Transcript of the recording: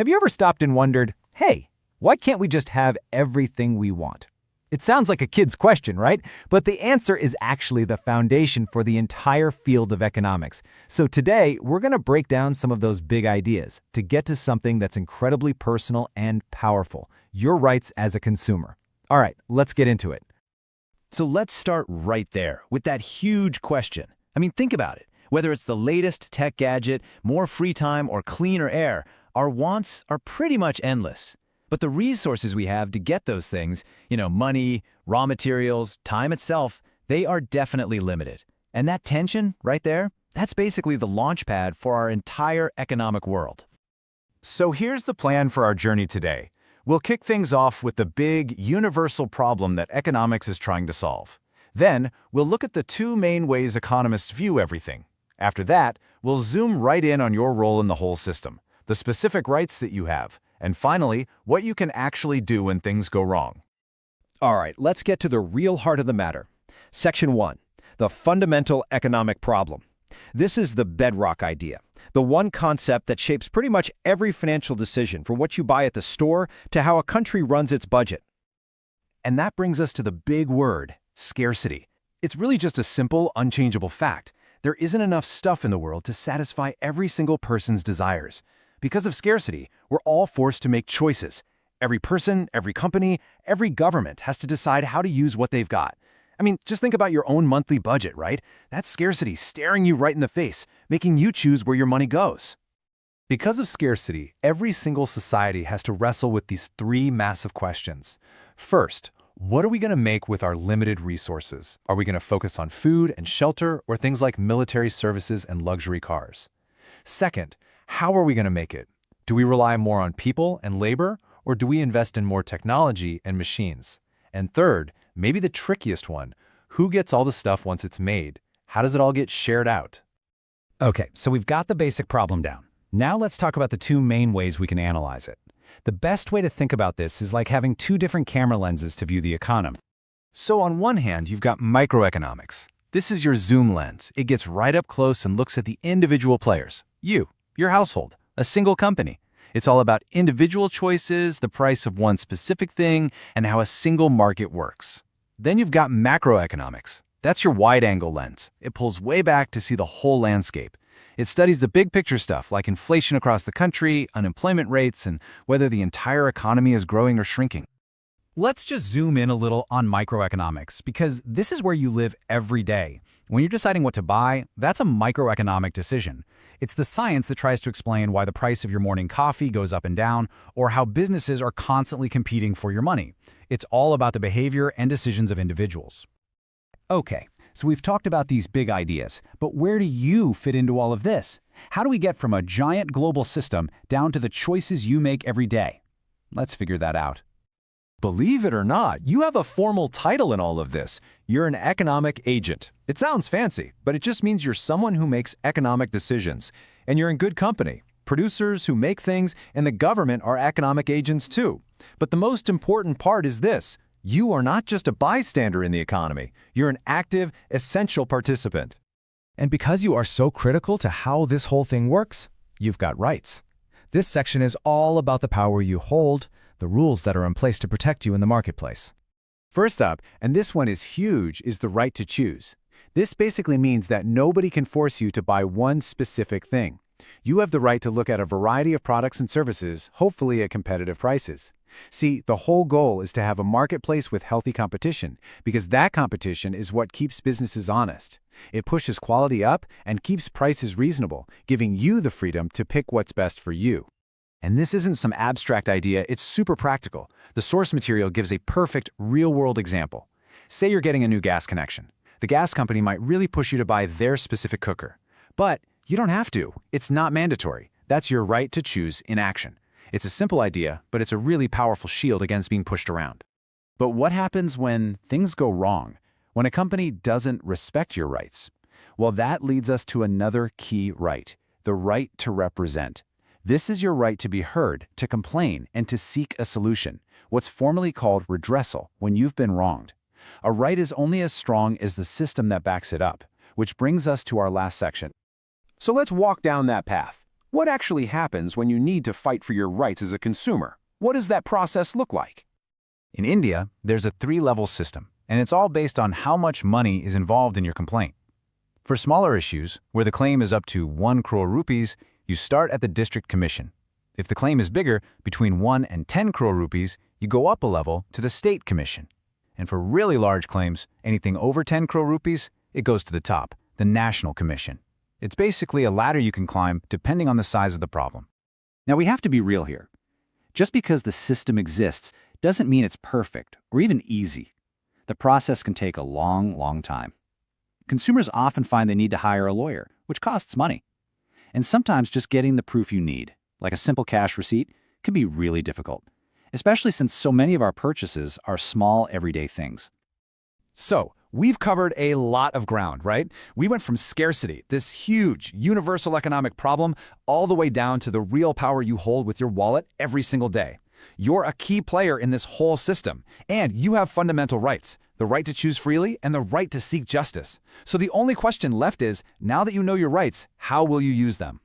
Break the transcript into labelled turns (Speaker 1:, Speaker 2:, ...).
Speaker 1: Have you ever stopped and wondered, hey, why can't we just have everything we want? It sounds like a kid's question, right? But the answer is actually the foundation for the entire field of economics. So today, we're going to break down some of those big ideas to get to something that's incredibly personal and powerful, your rights as a consumer. All right, let's get into it.
Speaker 2: So let's start right there with that huge question. I mean, think about it. Whether it's the latest tech gadget, more free time, or cleaner air, our wants are pretty much endless. But the resources we have to get those things, money, raw materials, time itself, they are definitely limited. And that tension right there, that's basically the launch pad for our entire economic world.
Speaker 1: So here's the plan for our journey today. We'll kick things off with the big, universal problem that economics is trying to solve. Then, we'll look at the two main ways economists view everything. After that, we'll zoom right in on your role in the whole system, the specific rights that you have, and finally, what you can actually do when things go wrong.
Speaker 3: All right, let's get to the real heart of the matter. Section 1, the fundamental economic problem. This is the bedrock idea, the one concept that shapes pretty much every financial decision, from what you buy at the store to how a country runs its budget.
Speaker 1: And that brings us to the big word, scarcity. It's really just a simple, unchangeable fact. There isn't enough stuff in the world to satisfy every single person's desires. Because of scarcity, we're all forced to make choices. Every person, every company, every government has to decide how to use what they've got. I mean, just think about your own monthly budget, right? That's scarcity staring you right in the face, making you choose where your money goes. Because of scarcity, every single society has to wrestle with these three massive questions. First, what are we going to make with our limited resources? Are we going to focus on food and shelter, or things like military services and luxury cars? Second, how are we going to make it? Do we rely more on people and labor, or do we invest in more technology and machines? And third, maybe the trickiest one, who gets all the stuff once it's made? How does it all get shared out?
Speaker 4: Okay, so we've got the basic problem down. Now let's talk about the two main ways we can analyze it. The best way to think about this is like having two different camera lenses to view the economy.
Speaker 1: So on one hand, you've got microeconomics. This is your zoom lens. It gets right up close and looks at the individual players. Your household, a single company. It's all about individual choices, the price of one specific thing, and how a single market works. Then you've got macroeconomics. That's your wide-angle lens. It pulls way back to see the whole landscape. It studies the big picture stuff like inflation across the country, unemployment rates, and whether the entire economy is growing or shrinking.
Speaker 4: Let's just zoom in a little on microeconomics, because this is where you live every day. When you're deciding what to buy, that's a microeconomic decision. It's the science that tries to explain why the price of your morning coffee goes up and down, or how businesses are constantly competing for your money. It's all about the behavior and decisions of individuals. Okay, so we've talked about these big ideas, but where do you fit into all of this? How do we get from a giant global system down to the choices you make every day? Let's figure that out.
Speaker 1: Believe it or not, you have a formal title in all of this. You're an economic agent. It sounds fancy, but it just means you're someone who makes economic decisions. And you're in good company. Producers who make things and the government are economic agents too. But the most important part is this. You are not just a bystander in the economy. You're an active, essential participant.
Speaker 4: And because you are so critical to how this whole thing works, you've got rights. This section is all about the power you hold, the rules that are in place to protect you in the marketplace.
Speaker 1: First up, and this one is huge, is the right to choose. This basically means that nobody can force you to buy one specific thing. You have the right to look at a variety of products and services, hopefully at competitive prices. See, the whole goal is to have a marketplace with healthy competition, because that competition is what keeps businesses honest. It pushes quality up and keeps prices reasonable, giving you the freedom to pick what's best for you. And this isn't some abstract idea, it's super practical. The source material gives a perfect, real-world example. Say you're getting a new gas connection. The gas company might really push you to buy their specific cooker. But you don't have to. It's not mandatory. That's your right to choose in action. It's a simple idea, but it's a really powerful shield against being pushed around. But what happens when things go wrong? When a company doesn't respect your rights? Well, that leads us to another key right, the right to represent. This is your right to be heard, to complain, and to seek a solution, what's formally called redressal when you've been wronged. A right is only as strong as the system that backs it up, which brings us to our last section. So let's walk down that path.
Speaker 5: What actually happens when you need to fight for your rights as a consumer? What does that process look like?
Speaker 4: In India, there's a 3-level system, and it's all based on how much money is involved in your complaint. For smaller issues, where the claim is up to 1 crore rupees, you start at the district commission. If the claim is bigger, between 1 and 10 crore rupees, you go up a level to the state commission. And for really large claims, anything over 10 crore rupees, it goes to the top, the national commission. It's basically a ladder you can climb depending on the size of the problem.
Speaker 6: Now, we have to be real here. Just because the system exists doesn't mean it's perfect or even easy. The process can take a long time. Consumers often find they need to hire a lawyer, which costs money. And sometimes just getting the proof you need, like a simple cash receipt, can be really difficult, especially since so many of our purchases are small, everyday things.
Speaker 1: So, we've covered a lot of ground, right? We went from scarcity, this huge, universal economic problem, all the way down to the real power you hold with your wallet every single day. You're a key player in this whole system, and you have fundamental rights, the right to choose freely and the right to seek justice. So the only question left is, now that you know your rights, how will you use them?